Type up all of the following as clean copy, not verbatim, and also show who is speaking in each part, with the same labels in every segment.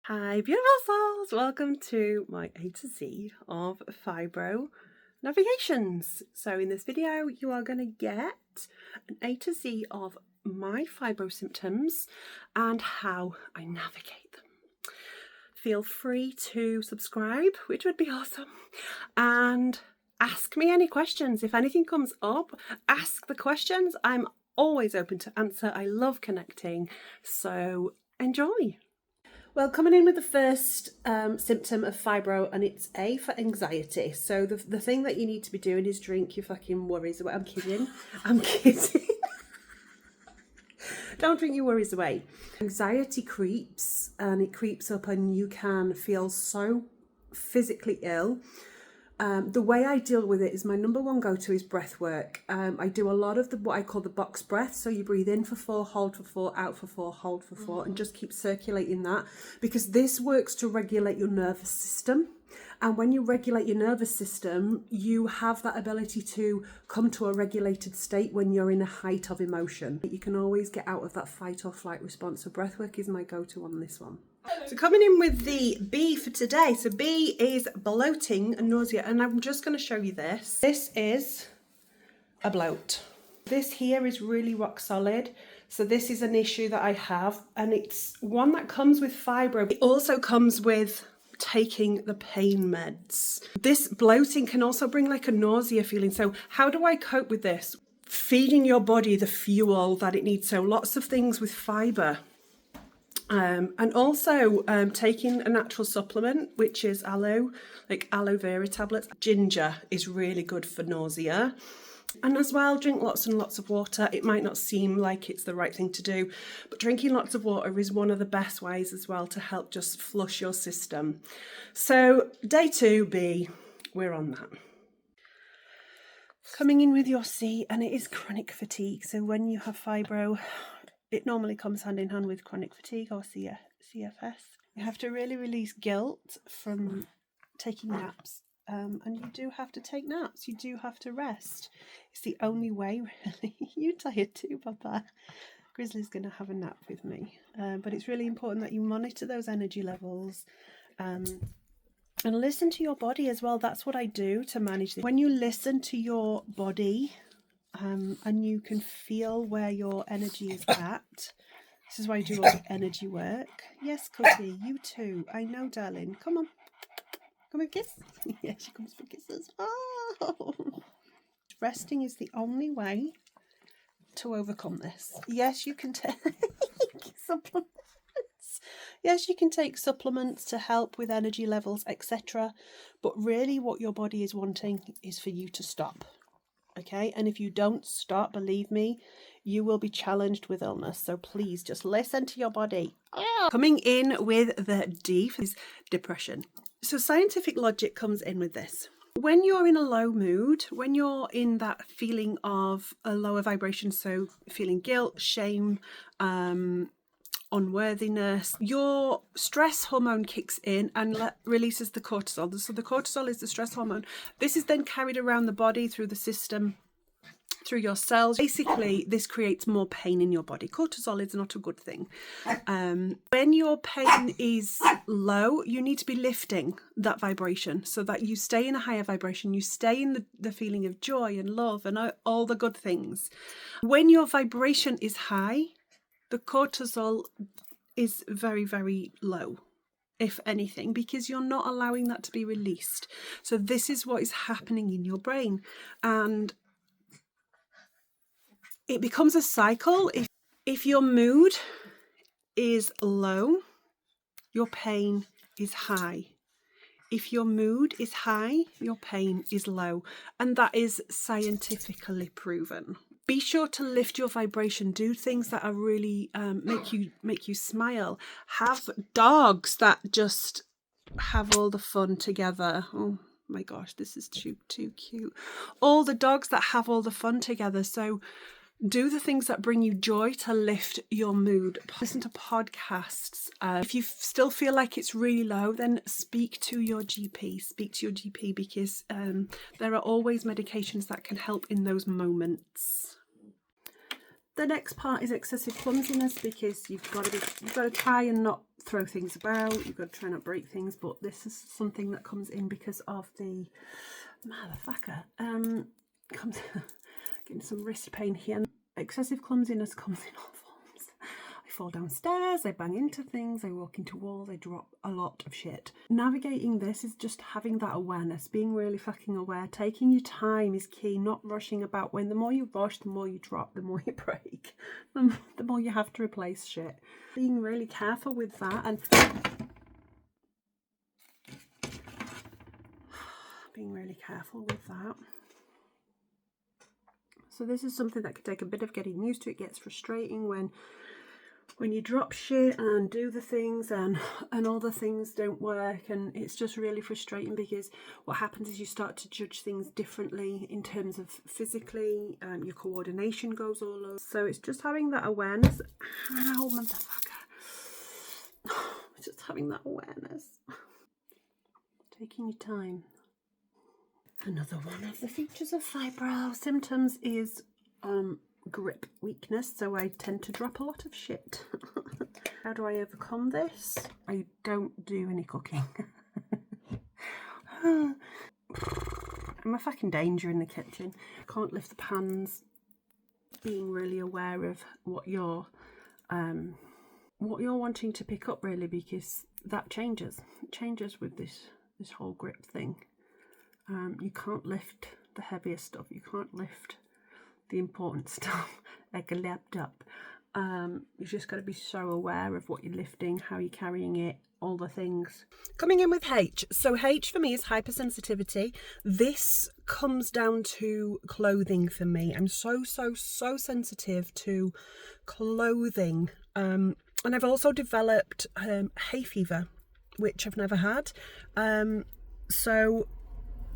Speaker 1: Hi beautiful souls, welcome to my A to Z of fibro navigations. So in this video you are going to get an A to Z of my fibro symptoms and how I navigate them. Feel free to subscribe, which would be awesome, and ask me any questions. If anything comes up, ask the questions. I'm always open to answer. I love connecting, so enjoy. Well, coming in with the first symptom of fibro, and it's A for anxiety. So the thing that you need to be doing is drink your fucking worries away. I'm kidding. I'm kidding. Don't drink your worries away. Anxiety creeps, and it creeps up, and you can feel so physically ill. The way I deal with it is my number one go-to is breath work. I do a lot of what I call the box breath. So you breathe in for 4, hold for 4, out for 4, hold for 4, and just keep circulating that, because this works to regulate your nervous system. And when you regulate your nervous system, you have that ability to come to a regulated state when you're in a height of emotion. You can always get out of that fight or flight response. So breath work is my go-to on this one. So coming in with the B for today. So B is bloating and nausea, and I'm just going to show you this. This is a bloat. This here is really rock solid. So this is an issue that I have, and it's one that comes with fibro. It also comes with taking the pain meds. This bloating can also bring like a nausea feeling. So how do I cope with this? Feeding your body the fuel that it needs. So lots of things with fiber. And also taking a natural supplement, which is aloe, like aloe vera tablets. Ginger is really good for nausea. And as well, drink lots and lots of water. It might not seem like it's the right thing to do, but drinking lots of water is one of the best ways as well to help just flush your system. So day 2B, we're on that. Coming in with your C, and it is chronic fatigue. So when you have fibro, it normally comes hand in hand with chronic fatigue or CFS. You have to really release guilt from taking naps. And you do have to take naps. You do have to rest. It's the only way, really. You tired too, Papa. Grizzly's going to have a nap with me. But it's really important that you monitor those energy levels. And listen to your body as well. That's what I do to manage this. When you listen to your body, and you can feel where your energy is at. This is why I do all the energy work. Yes, Cookie, you too. I know, darling. Come on. Come and kiss. Yeah, she comes for kisses. Oh. Resting is the only way to overcome this. Yes, you can take supplements. Yes, you can take supplements to help with energy levels, etc. But really what your body is wanting is for you to stop. Okay, and if you don't stop, believe me, you will be challenged with illness. So please just listen to your body. Coming in with the D is depression. So scientific logic comes in with this. When you're in a low mood, when you're in that feeling of a lower vibration, so feeling guilt, shame, unworthiness, your stress hormone kicks in and releases the cortisol. So the cortisol is the stress hormone. This is then carried around the body through the system, through your cells. Basically, this creates more pain in your body. Cortisol is not a good thing. When your pain is low, you need to be lifting that vibration so that you stay in a higher vibration. You stay in the feeling of joy and love and all the good things. When your vibration is high, the cortisol is very, very low, if anything, because you're not allowing that to be released. So this is what is happening in your brain. And it becomes a cycle. If your mood is low, your pain is high. If your mood is high, your pain is low. And that is scientifically proven. Be sure to lift your vibration. Do things that are really make you smile. Have dogs that just have all the fun together. Oh my gosh, this is too cute. All the dogs that have all the fun together. So do the things that bring you joy to lift your mood. Listen to podcasts. If you still feel like it's really low, then speak to your GP. Speak to your GP, because there are always medications that can help in those moments. The next part is excessive clumsiness, because you've got to try and not throw things about, you've got to try not break things, but this is something that comes in because of the motherfucker. Comes getting some wrist pain here. Excessive clumsiness comes in all forms. I fall downstairs, I bang into things, I walk into walls, I drop a lot of shit. Navigating this is just having that awareness, being really fucking aware. Taking your time is key, not rushing about. When the more you rush, the more you drop, the more you break, the more you have to replace shit. Being really careful with that, and being really careful with that. So this is something that could take a bit of getting used to. It gets frustrating when you drop shit and do the things and all the things don't work, and it's just really frustrating because what happens is you start to judge things differently in terms of physically, your coordination goes all over. So it's just having that awareness. Ow, motherfucker. Just having that awareness. Taking your time. Another one of the features of fibro symptoms is grip weakness, so I tend to drop a lot of shit. How do I overcome this? I don't do any cooking. I'm a fucking danger in the kitchen. Can't lift the pans. Being really aware of what you're wanting to pick up, really, because that changes. It changes with this whole grip thing. You can't lift the heaviest stuff. You can't lift the important stuff like a laptop. You've just got to be so aware of what you're lifting, how you're carrying it, all the things. Coming in with H. So H for me is hypersensitivity. This comes down to clothing for me. I'm so sensitive to clothing. And I've also developed hay fever, which I've never had. So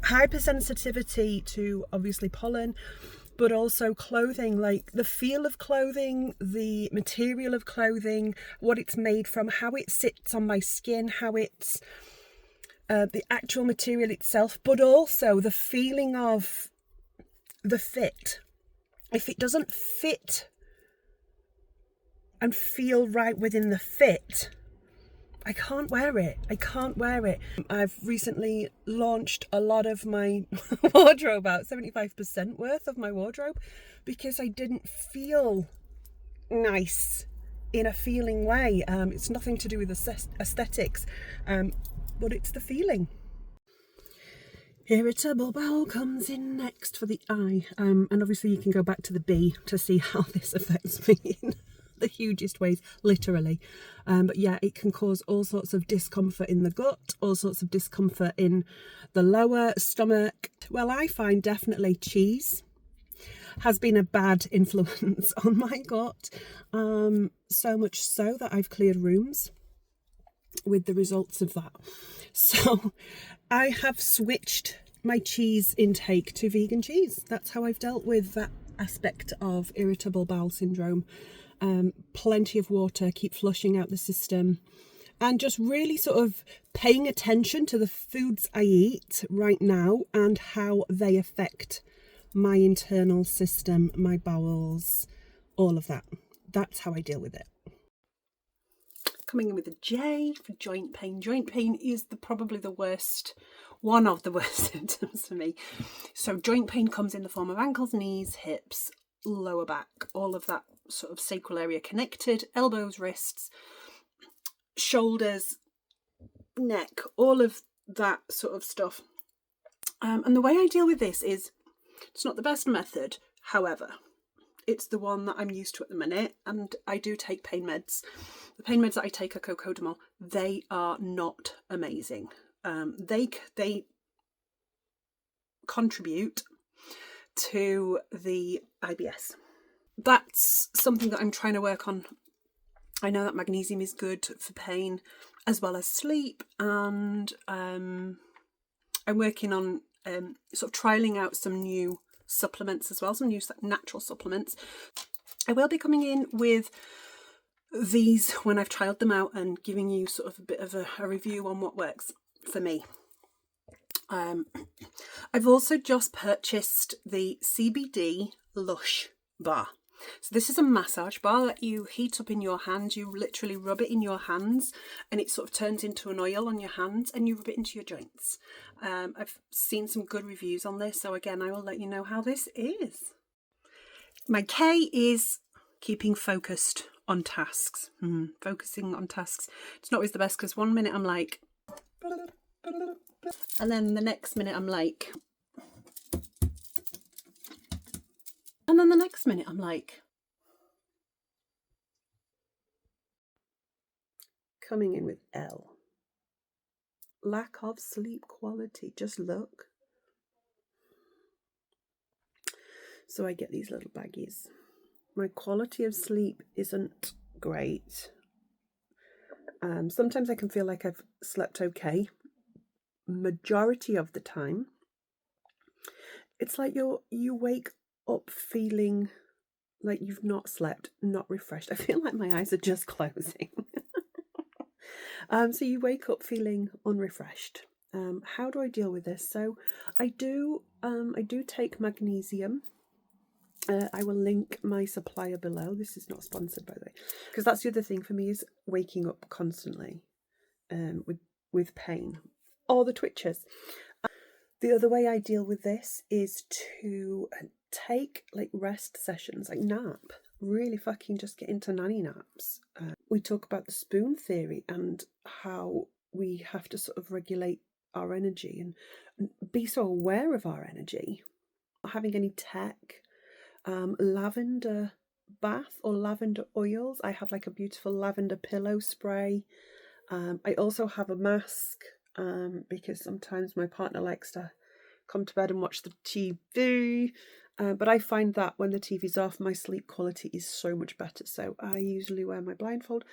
Speaker 1: hypersensitivity to obviously pollen, but also clothing, like the feel of clothing, the material of clothing, what it's made from, how it sits on my skin, how it's the actual material itself, but also the feeling of the fit. If it doesn't fit and feel right within the fit, I can't wear it. I can't wear it. I've recently launched a lot of my wardrobe, about 75% worth of my wardrobe, because I didn't feel nice in a feeling way. It's nothing to do with aesthetics, but it's the feeling. Irritable bowel comes in next for the I. And obviously you can go back to the B to see how this affects me in the hugest ways, literally. But yeah, it can cause all sorts of discomfort in the gut, all sorts of discomfort in the lower stomach. Well, I find definitely cheese has been a bad influence on my gut, so much so that I've cleared rooms with the results of that. So I have switched my cheese intake to vegan cheese. That's how I've dealt with that aspect of irritable bowel syndrome. Plenty of water, keep flushing out the system, and just really sort of paying attention to the foods I eat right now and how they affect my internal system, my bowels, all of that. That's how I deal with it. Coming in with a J for joint pain. Joint pain is probably the worst, one of the worst symptoms for me. So joint pain comes in the form of ankles, knees, hips, lower back, all of that sort of sacral area connected, elbows, wrists, shoulders, neck, all of that sort of stuff. And the way I deal with this is, it's not the best method, however, it's the one that I'm used to at the minute, and I do take pain meds. The pain meds that I take are cocodamol. They are not amazing. They contribute to the IBS. That's something that I'm trying to work on. I know that magnesium is good for pain as well as sleep, and I'm working on sort of trialing out some new supplements as well, some new natural supplements. I will be coming in with these when I've trialed them out and giving you sort of a bit of a review on what works for me. I've also just purchased the CBD LUSH Bar. So this is a massage bar that you heat up in your hands. You literally rub it in your hands and it sort of turns into an oil on your hands and you rub it into your joints. I've seen some good reviews on this, so again I will let you know how this is. My K is keeping focused on tasks. Focusing on tasks. It's not always the best because one minute I'm like, and then the next minute I'm like, and then the next minute I'm like. Coming in with L. Lack of sleep quality. Just look. So I get these little baggies. My quality of sleep isn't great. Sometimes I can feel like I've slept okay. Majority of the time, it's like you wake up feeling like you've not slept, not refreshed. I feel like my eyes are just closing. So you wake up feeling unrefreshed. How do I deal with this? So I do take magnesium. I will link my supplier below. This is not sponsored, by the way, because that's the other thing for me is waking up constantly with pain or the twitches. The other way I deal with this is to take like rest sessions, like nap, really fucking just get into nanny naps. We talk about the spoon theory and how we have to sort of regulate our energy and be so aware of our energy. Not having any tech. Lavender bath or lavender oils. I have like a beautiful lavender pillow spray. I also have a mask because sometimes my partner likes to come to bed and watch the TV. But I find that when the TV's off, my sleep quality is so much better. So I usually wear my blindfold.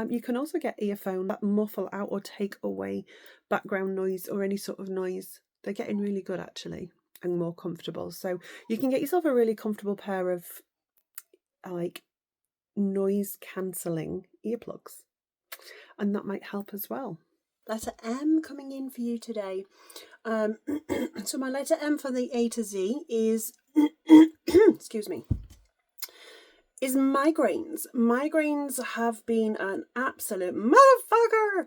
Speaker 1: You can also get earphones that muffle out or take away background noise or any sort of noise. They're getting really good actually and more comfortable. So you can get yourself a really comfortable pair of like noise cancelling earplugs. And that might help as well. Letter M coming in for you today. So my letter M for the A to Z is, excuse me, is migraines. Migraines have been an absolute motherfucker.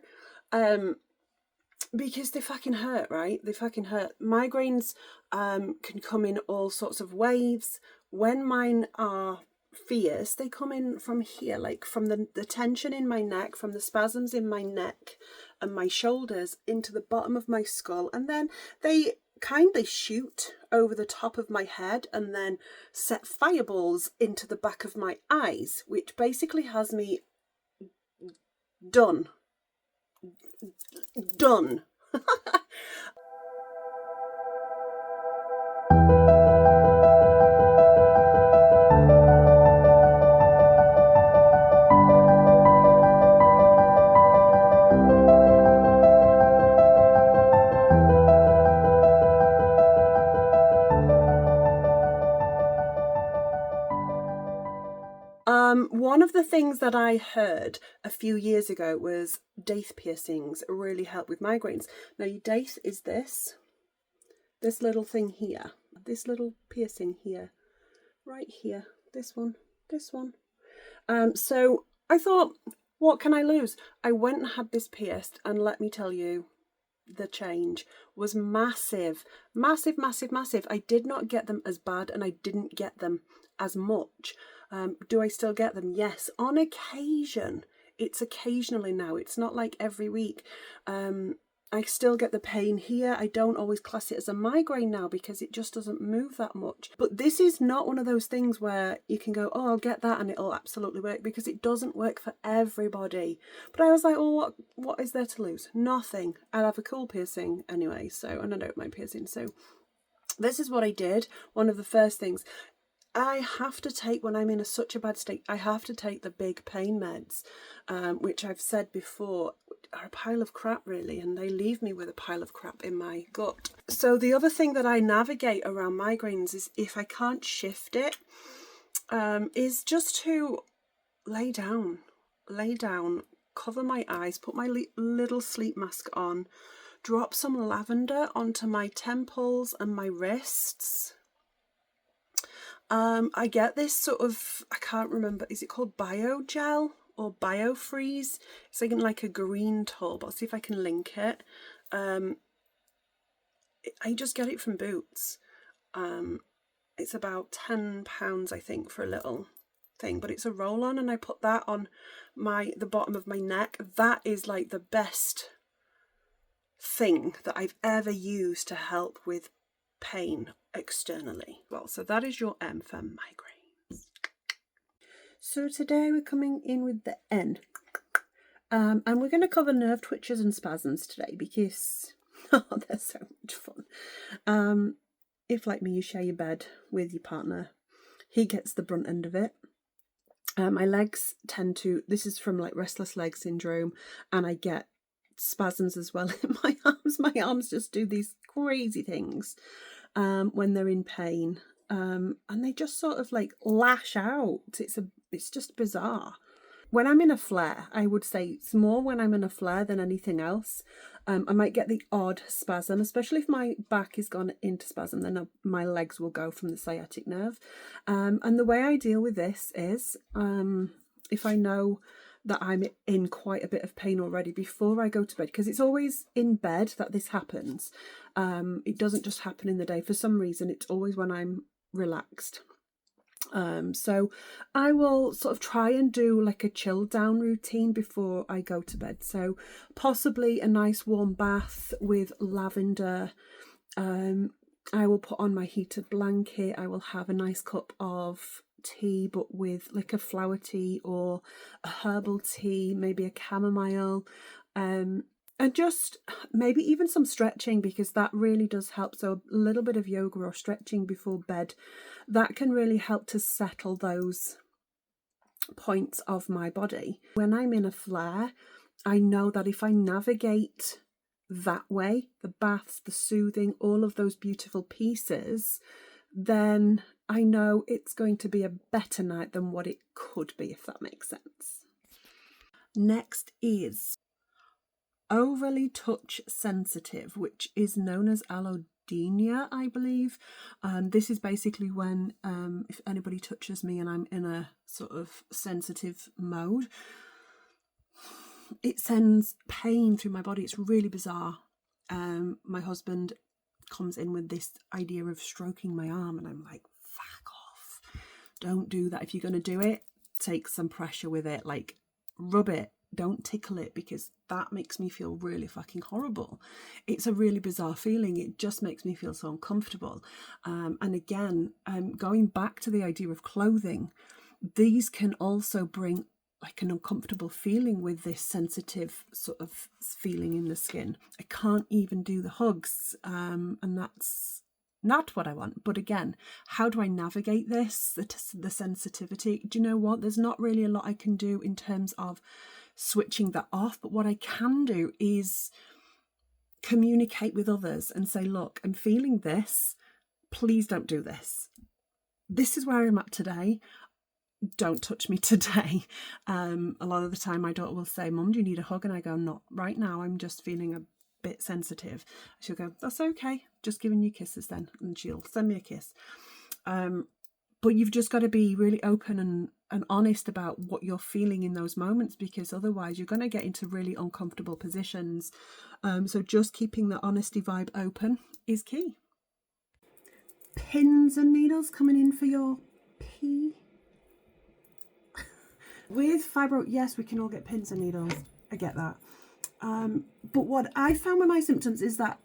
Speaker 1: Because they fucking hurt, right? They fucking hurt. Migraines can come in all sorts of waves. When mine are fierce, they come in from here, like from the tension in my neck, from the spasms in my neck and my shoulders into the bottom of my skull, and then they kindly shoot over the top of my head and then set fireballs into the back of my eyes, which basically has me done. One of the things that I heard a few years ago was daith piercings really help with migraines. Now your daith is this little thing here, this little piercing here, right here, this one. So I thought, what can I lose? I went and had this pierced, and let me tell you, the change was massive. I did not get them as bad and I didn't get them as much. Do I still get them? Yes, on occasion. It's occasionally now. It's not like every week. I still get the pain here. I don't always class it as a migraine now because it just doesn't move that much. But this is not one of those things where you can go, oh, I'll get that and it'll absolutely work, because it doesn't work for everybody. But I was like, oh, what is there to lose? Nothing. I'll have a cool piercing anyway. So, and I don't mind piercing. So this is what I did. One of the first things I have to take when I'm in such a bad state, I have to take the big pain meds, which I've said before are a pile of crap really, and they leave me with a pile of crap in my gut. So the other thing that I navigate around migraines is, if I can't shift it, is just to lay down, cover my eyes, put my little sleep mask on, drop some lavender onto my temples and my wrists, I get this sort of, I can't remember, is it called Biogel or Biofreeze? It's like a green tub. I'll see if I can link it. I just get it from Boots. It's about £10, I think, for a little thing, but it's a roll-on, and I put that on the bottom of my neck. That is like the best thing that I've ever used to help with pain externally. Well, so that is your M for migraines. So today we're coming in with the N, and we're going to cover nerve twitches and spasms today because they're so much fun. If, like me, you share your bed with your partner, he gets the brunt end of it. My legs tend to, this is from like restless leg syndrome, and I get spasms as well in my arms. My arms just do these crazy things when they're in pain, and they just sort of like lash out. It's just bizarre. When I'm in a flare, I would say it's more when I'm in a flare than anything else. I might get the odd spasm, especially if my back is gone into spasm, then my legs will go from the sciatic nerve. And the way I deal with this is, if I know that I'm in quite a bit of pain already before I go to bed, because it's always in bed that this happens. It doesn't just happen in the day. For some reason, it's always when I'm relaxed. So I will sort of try and do like a chill down routine before I go to bed. So possibly a nice warm bath with lavender. I will put on my heated blanket. I will have a nice cup of tea, but with like a flower tea or a herbal tea, maybe a chamomile. And just maybe even some stretching, because that really does help. So a little bit of yoga or stretching before bed, that can really help to settle those points of my body. When I'm in a flare, I know that if I navigate that way, the baths, the soothing, all of those beautiful pieces, then I know it's going to be a better night than what it could be, if that makes sense. Next is overly touch sensitive, which is known as allodynia, I believe. This is basically when if anybody touches me and I'm in a sort of sensitive mode, it sends pain through my body. It's really bizarre. My husband comes in with this idea of stroking my arm, and I'm like, fuck off, don't do that. If you're going to do it, take some pressure with it, like rub it. Don't tickle it, because that makes me feel really fucking horrible. It's a really bizarre feeling. It just makes me feel so uncomfortable. And again, going back to the idea of clothing, these can also bring like an uncomfortable feeling with this sensitive sort of feeling in the skin. I can't even do the hugs, and that's not what I want. But again, how do I navigate this, the sensitivity? Do you know what? There's not really a lot I can do in terms of switching that off, but what I can do is communicate with others and say, look, I'm feeling this, please don't do this. This is where I'm at today, don't touch me today. A lot of the time my daughter will say, Mum, do you need a hug? And I go, not right now, I'm just feeling a bit sensitive. She'll go, that's okay, just giving you kisses then, and she'll send me a kiss. But you've just got to be really open and honest about what you're feeling in those moments, because otherwise you're going to get into really uncomfortable positions. So just keeping the honesty vibe open is key. Pins and needles coming in for your pee. With fibro, yes, we can all get pins and needles. I get that. But what I found with my symptoms is that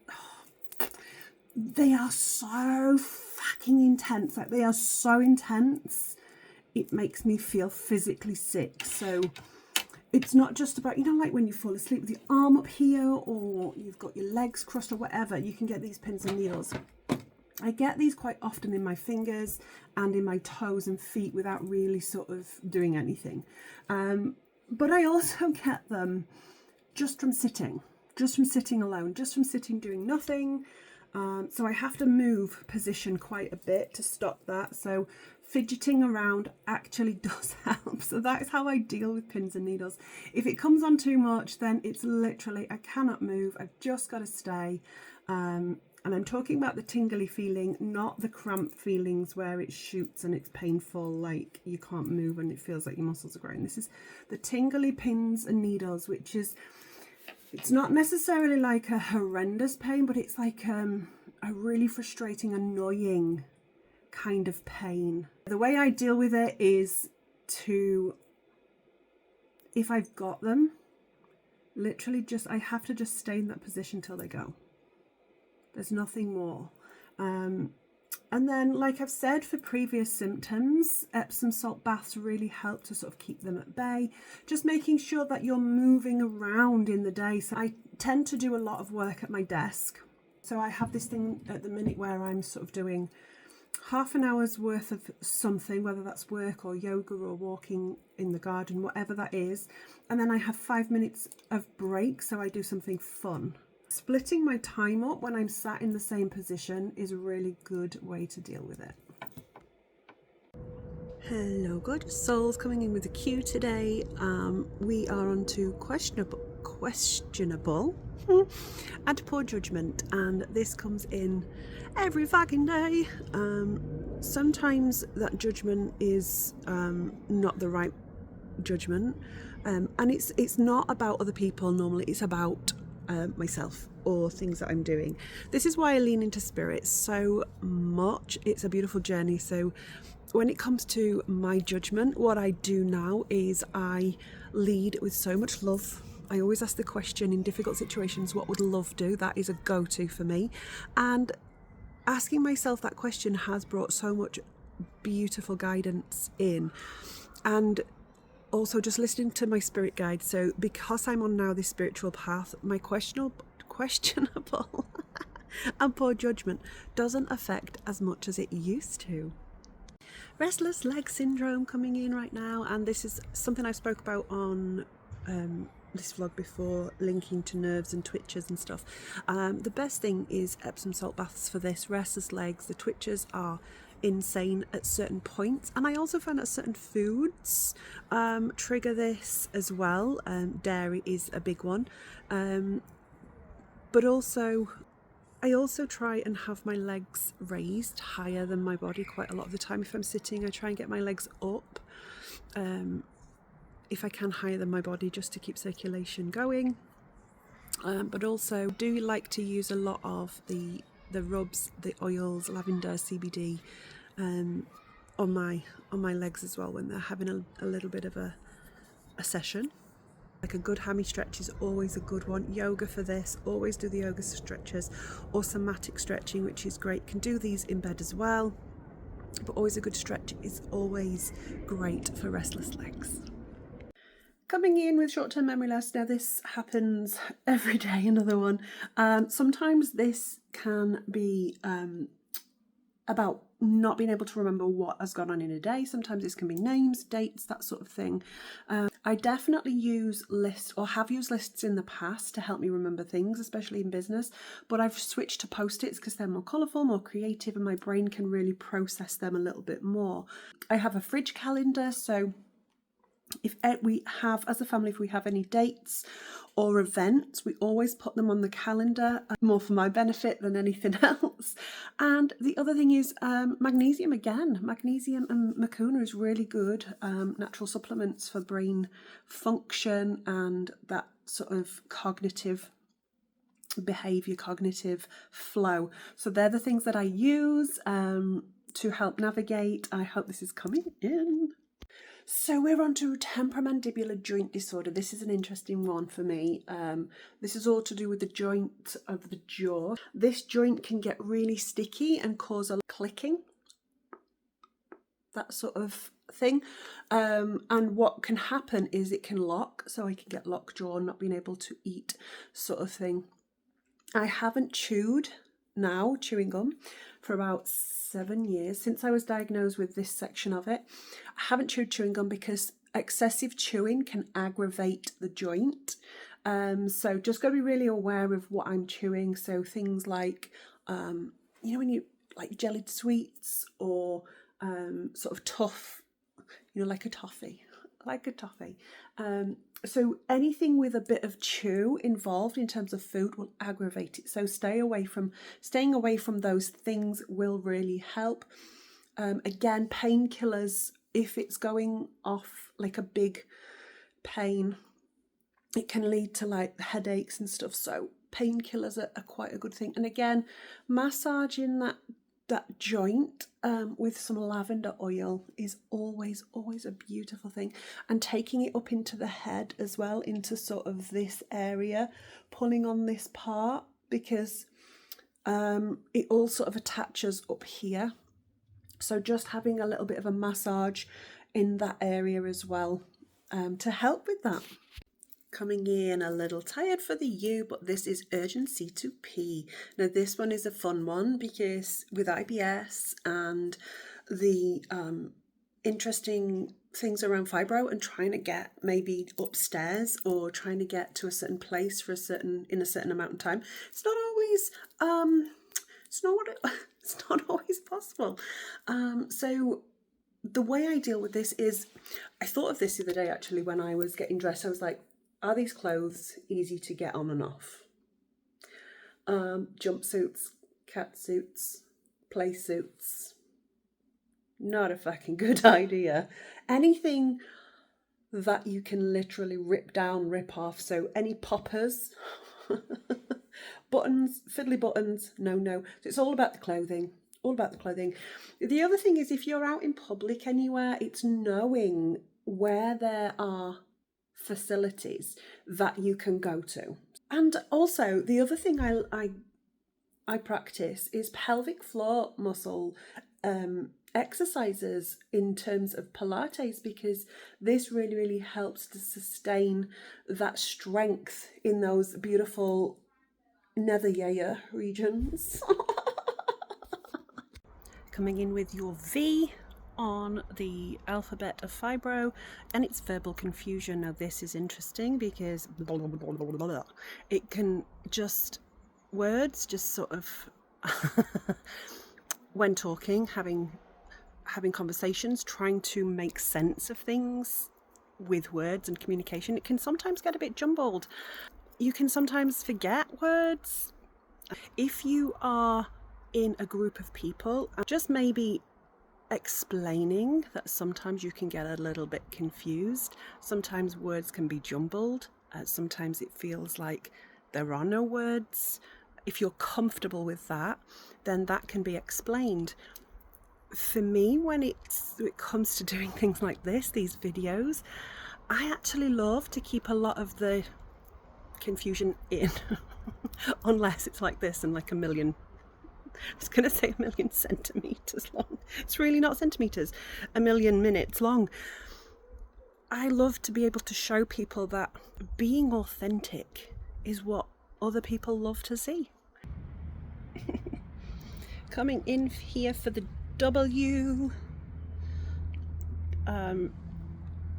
Speaker 1: they are so fucking intense. Like, they are so intense, it makes me feel physically sick. So it's not just about, you know, like when you fall asleep with your arm up here, or you've got your legs crossed or whatever, you can get these pins and needles. I get these quite often in my fingers and in my toes and feet without really sort of doing anything. But I also get them just from sitting alone, just from sitting doing nothing. So I have to move position quite a bit to stop that. So fidgeting around actually does help. So that is how I deal with pins and needles. If it comes on too much, then it's literally, I cannot move. I've just got to stay. And I'm talking about the tingly feeling, not the cramp feelings where it shoots and it's painful, like you can't move and it feels like your muscles are growing. This is the tingly pins and needles, which is, it's not necessarily like a horrendous pain, but it's like a really frustrating, annoying kind of pain. The way I deal with it is to, if I've got them, literally just, I have to just stay in that position till they go. There's nothing more. And then, like I've said, for previous symptoms, Epsom salt baths really help to sort of keep them at bay. Just making sure that you're moving around in the day. So I tend to do a lot of work at my desk. So I have this thing at the minute where I'm sort of doing half an hour's worth of something, whether that's work or yoga or walking in the garden, whatever that is. And then I have 5 minutes of break, so I do something fun. Splitting my time up when I'm sat in the same position is a really good way to deal with it. Hello gorgeous souls, coming in with a Q today. We are on to questionable and poor judgment, and this comes in every fucking day. Sometimes that judgment is not the right judgment, and it's not about other people. Normally it's about myself or things that I'm doing. This is why I lean into spirit so much. It's a beautiful journey. So when it comes to my judgment, what I do now is I lead with so much love. I always ask the question in difficult situations, what would love do? That is a go-to for me. And asking myself that question has brought so much beautiful guidance in. And also just listening to my spirit guide. So because I'm on now this spiritual path, my questionable and poor judgment doesn't affect as much as it used to. Restless leg syndrome coming in right now, and this is something I spoke about on this vlog before, linking to nerves and twitches and stuff. The best thing is Epsom salt baths for this. Restless legs, the twitches are insane at certain points, and I also find that certain foods trigger this as well. Dairy is a big one, but also I also try and have my legs raised higher than my body quite a lot of the time. If I'm sitting, I try and get my legs up, if I can higher than my body, just to keep circulation going. But also do like to use a lot of the rubs, the oils, lavender, CBD on my legs as well when they're having a little bit of a session. Like a good hammy stretch is always a good one. Yoga for this, always do the yoga stretches, or somatic stretching, which is great. Can do these in bed as well, but always a good stretch is always great for restless legs. Coming in with short-term memory loss. Now this happens every day, another one. Sometimes this can be about not being able to remember what has gone on in a day. Sometimes this can be names, dates, that sort of thing. I definitely use lists, or have used lists in the past to help me remember things, especially in business, but I've switched to post-its because they're more colourful, more creative, and my brain can really process them a little bit more. I have a fridge calendar, so if we have, as a family, if we have any dates or events, we always put them on the calendar, more for my benefit than anything else. And the other thing is magnesium again. Magnesium and macuna is really good natural supplements for brain function and that sort of cognitive behaviour, cognitive flow. So they're the things that I use to help navigate. I hope this is coming in. So we're on to temporomandibular joint disorder. This is an interesting one for me. This is all to do with the joint of the jaw. This joint can get really sticky and cause a clicking, that sort of thing. And what can happen is it can lock, so I can get lockjaw, not being able to eat, sort of thing. I haven't chewing gum for about 7 years, since I was diagnosed with this section of it. I haven't chewing gum because excessive chewing can aggravate the joint. So just got to be really aware of what I'm chewing. So things like, when you like jellied sweets or sort of tough, like a toffee, like a toffee. So anything with a bit of chew involved in terms of food will aggravate it. So staying away from those things will really help. Again, painkillers, if it's going off like a big pain, it can lead to like headaches and stuff. So painkillers are quite a good thing. And again, massaging that joint with some lavender oil is always a beautiful thing. And taking it up into the head as well, into sort of this area, pulling on this part, because it all sort of attaches up here. So just having a little bit of a massage in that area as well to help with that. Coming in a little tired for the U, but this is urgency to pee. Now this one is a fun one because with IBS and the interesting things around fibro and trying to get maybe upstairs or trying to get to a certain place for in a certain amount of time, it's not always it's not always possible. So the way I deal with this is, I thought of this the other day actually when I was getting dressed. I was like, are these clothes easy to get on and off? Jumpsuits, cat suits, play suits, not a fucking good idea. Anything that you can literally rip down, rip off. So any poppers, buttons, fiddly buttons, no. So it's all about the clothing. The other thing is, if you're out in public anywhere, it's knowing where there are facilities that you can go to. And also the other thing I practice is pelvic floor muscle exercises in terms of Pilates, because this really helps to sustain that strength in those beautiful nether yaya regions. Coming in with your V on the alphabet of fibro, and it's verbal confusion. Now this is interesting because it can just, words just sort of when talking, having conversations, trying to make sense of things with words and communication, it can sometimes get a bit jumbled. You can sometimes forget words. If you are in a group of people, just maybe explaining that sometimes you can get a little bit confused. Sometimes words can be jumbled. Sometimes it feels like there are no words. If you're comfortable with that, then that can be explained. For me, when it comes to doing things like this, these videos, I actually love to keep a lot of the confusion in, unless it's like this and like a million, I was going to say 1,000,000 centimeters long. It's really not centimeters, 1,000,000 minutes long. I love to be able to show people that being authentic is what other people love to see. Coming in here for the W,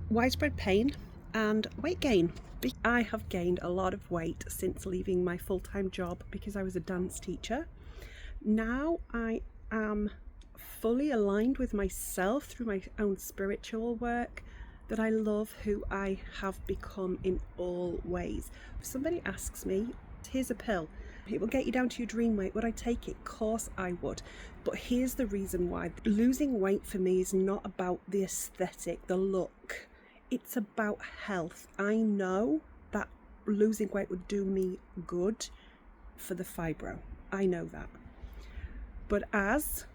Speaker 1: widespread pain and weight gain. I have gained a lot of weight since leaving my full-time job because I was a dance teacher. Now I am fully aligned with myself through my own spiritual work, that I love who I have become in all ways. If somebody asks me, here's a pill, it will get you down to your dream weight, would I take it? Of course I would. But here's the reason why. Losing weight for me is not about the aesthetic, the look. It's about health. I know that losing weight would do me good for the fibro. I know that. But as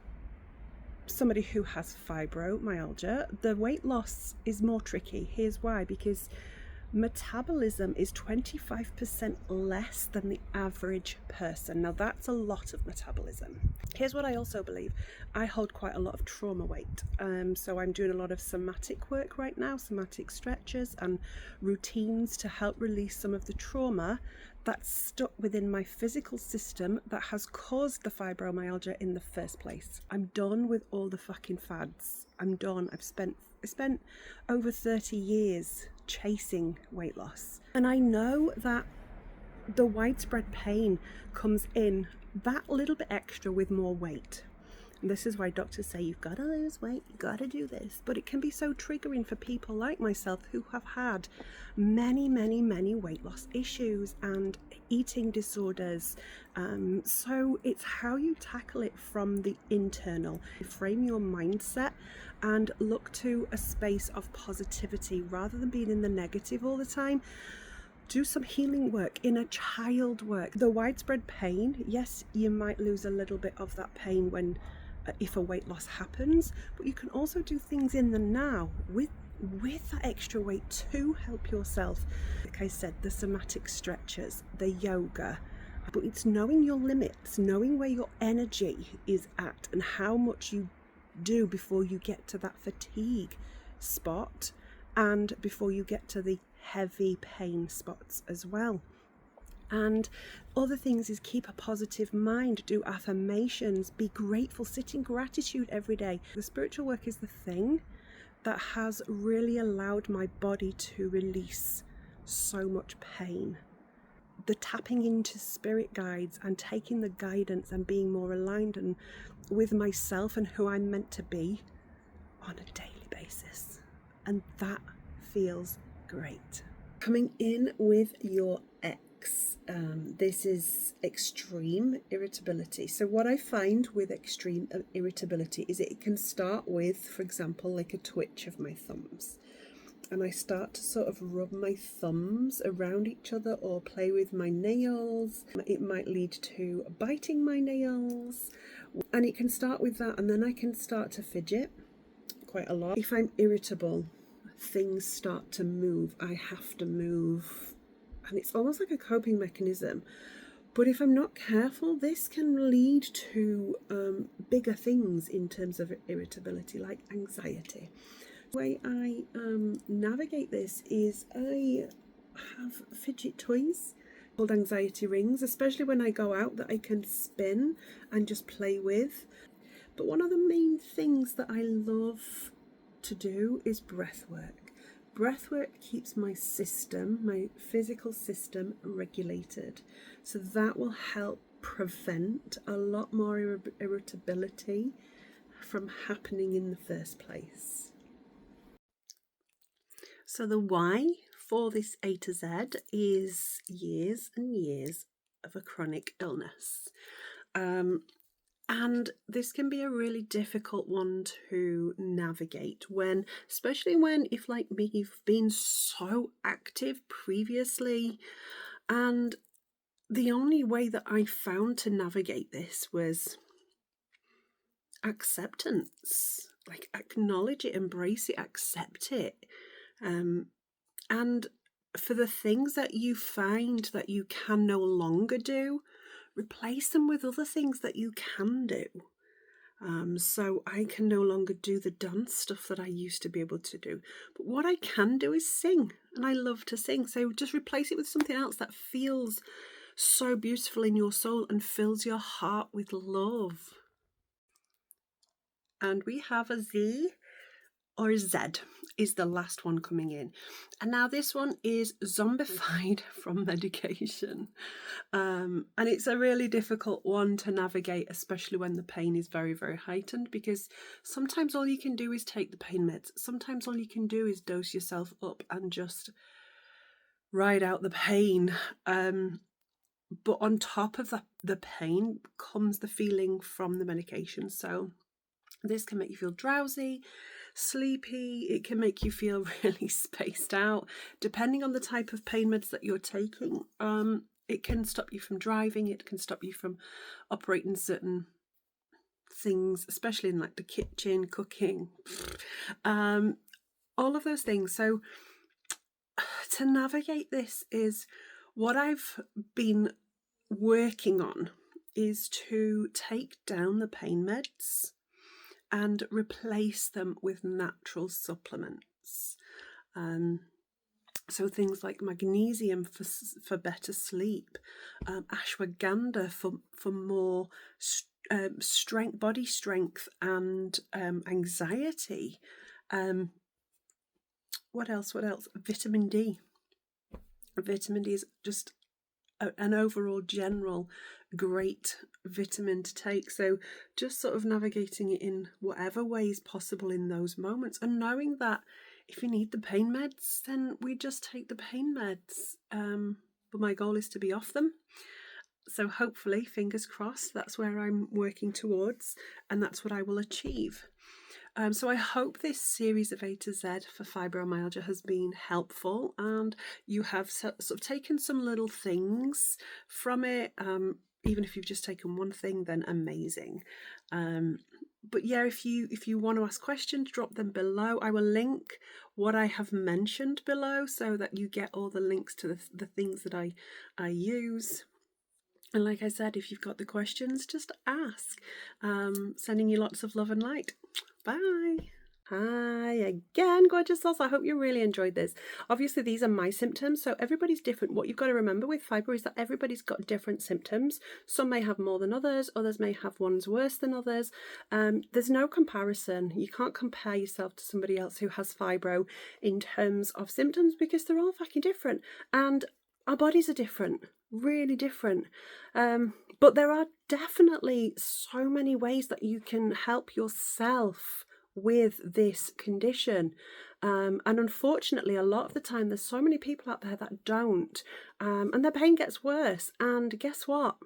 Speaker 1: somebody who has fibromyalgia, the weight loss is more tricky. Here's why: because metabolism is 25% less than the average person. Now that's a lot of metabolism. Here's what I also believe. I hold quite a lot of trauma weight. So I'm doing a lot of somatic work right now, somatic stretches and routines to help release some of the trauma that's stuck within my physical system that has caused the fibromyalgia in the first place. I'm done with all the fucking fads. I'm done. I spent over 30 years chasing weight loss. And I know that the widespread pain comes in that little bit extra with more weight. This is why doctors say you've got to lose weight, you've got to do this. But it can be so triggering for people like myself who have had many weight loss issues and eating disorders. So it's how you tackle it from the internal. Frame your mindset and look to a space of positivity rather than being in the negative all the time. Do some healing work, inner child work. The widespread pain, yes, you might lose a little bit of that pain when if a weight loss happens, but you can also do things in the now with that extra weight to help yourself. Like I said, the somatic stretches, the yoga, but it's knowing your limits, knowing where your energy is at and how much you do before you get to that fatigue spot and before you get to the heavy pain spots as well. And other things is keep a positive mind, do affirmations, be grateful, sit in gratitude every day. The spiritual work is the thing that has really allowed my body to release so much pain. The tapping into spirit guides and taking the guidance and being more aligned and with myself and who I'm meant to be on a daily basis. And that feels great. Coming in with your ex. This is extreme irritability. So what I find with extreme irritability is it can start with, for example, like a twitch of my thumbs. And I start to sort of rub my thumbs around each other or play with my nails. It might lead to biting my nails. And it can start with that, and then I can start to fidget quite a lot. If I'm irritable, things start to move. I have to move. And it's almost like a coping mechanism. But if I'm not careful, this can lead to bigger things in terms of irritability, like anxiety. The way I navigate this is I have fidget toys called anxiety rings, especially when I go out, that I can spin and just play with. But one of the main things that I love to do is breath work. Breath work keeps my system, my physical system, regulated. So that will help prevent a lot more irritability from happening in the first place. So the why for this A to Z is years and years of a chronic illness. And this can be a really difficult one to navigate when, especially when, if like me, you've been so active previously. And the only way that I found to navigate this was acceptance. Like, acknowledge it, embrace it, accept it. And for the things that you find that you can no longer do, replace them with other things that you can do. So I can no longer do the dance stuff that I used to be able to do. But what I can do is sing, and I love to sing. So just replace it with something else that feels so beautiful in your soul and fills your heart with love. And we have a Z or Z is the last one coming in. And now this one is zombified from medication. And it's a really difficult one to navigate, especially when the pain is very, very heightened, because sometimes all you can do is take the pain meds. Sometimes all you can do is dose yourself up and just ride out the pain. But on top of the pain comes the feeling from the medication. So this can make you feel drowsy, sleepy. It can make you feel really spaced out. Depending on the type of pain meds that you're taking, it can stop you from driving. It can stop you from operating certain things, especially in like the kitchen, cooking, all of those things. So to navigate this is what I've been working on is to take down the pain meds and replace them with natural supplements. So things like magnesium for better sleep, ashwagandha for more strength, body strength, and anxiety. What else? Vitamin D. Vitamin D is just an overall general great vitamin to take. So just sort of navigating it in whatever way is possible in those moments, and knowing that if you need the pain meds, then we just take the pain meds. But my goal is to be off them. So hopefully, fingers crossed, that's where I'm working towards, and that's what I will achieve. So I hope this series of A to Z for fibromyalgia has been helpful, and you have sort of taken some little things from it. Even if you've just taken one thing, then amazing. But yeah, if you want to ask questions, drop them below. I will link what I have mentioned below so that you get all the links to the things that I use. And like I said, if you've got the questions, just ask. Sending you lots of love and light. Bye. Hi again, gorgeous souls. I hope you really enjoyed this. Obviously, these are my symptoms, so everybody's different. What you've got to remember with fibro is that everybody's got different symptoms. Some may have more than others may have ones worse than others. There's no comparison. You can't compare yourself to somebody else who has fibro in terms of symptoms, because they're all fucking different, and our bodies are different, really different. But there are definitely so many ways that you can help yourself with this condition, and unfortunately a lot of the time there's so many people out there that don't, and their pain gets worse, and guess what?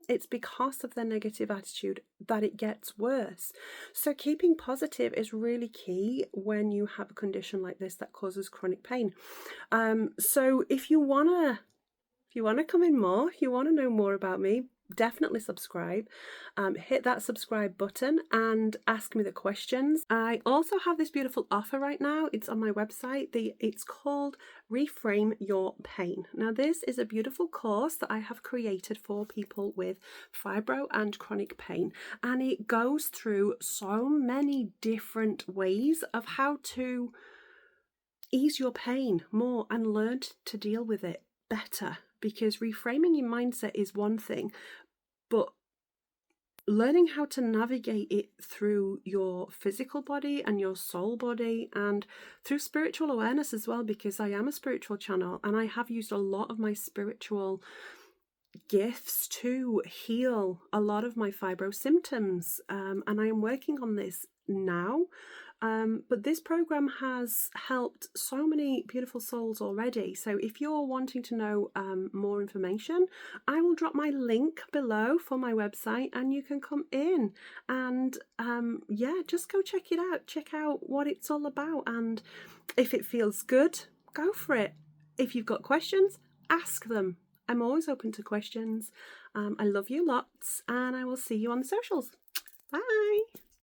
Speaker 1: It's because of their negative attitude that it gets worse. So keeping positive is really key when you have a condition like this that causes chronic pain. So if you want to come in more, if you want to know more about me, definitely subscribe. Hit that subscribe button and ask me the questions. I also have this beautiful offer right now. It's on my website. It's called Reframe Your Pain. Now, this is a beautiful course that I have created for people with fibro and chronic pain, and it goes through so many different ways of how to ease your pain more and learn to deal with it better. Because reframing your mindset is one thing, but learning how to navigate it through your physical body and your soul body, and through spiritual awareness as well, because I am a spiritual channel and I have used a lot of my spiritual gifts to heal a lot of my fibro symptoms, and I am working on this now. But this program has helped so many beautiful souls already. So if you're wanting to know more information, I will drop my link below for my website, and you can come in and yeah, just go check it out. Check out what it's all about, and if it feels good, go for it. If you've got questions, ask them. I'm always open to questions. I love you lots, and I will see you on the socials. Bye.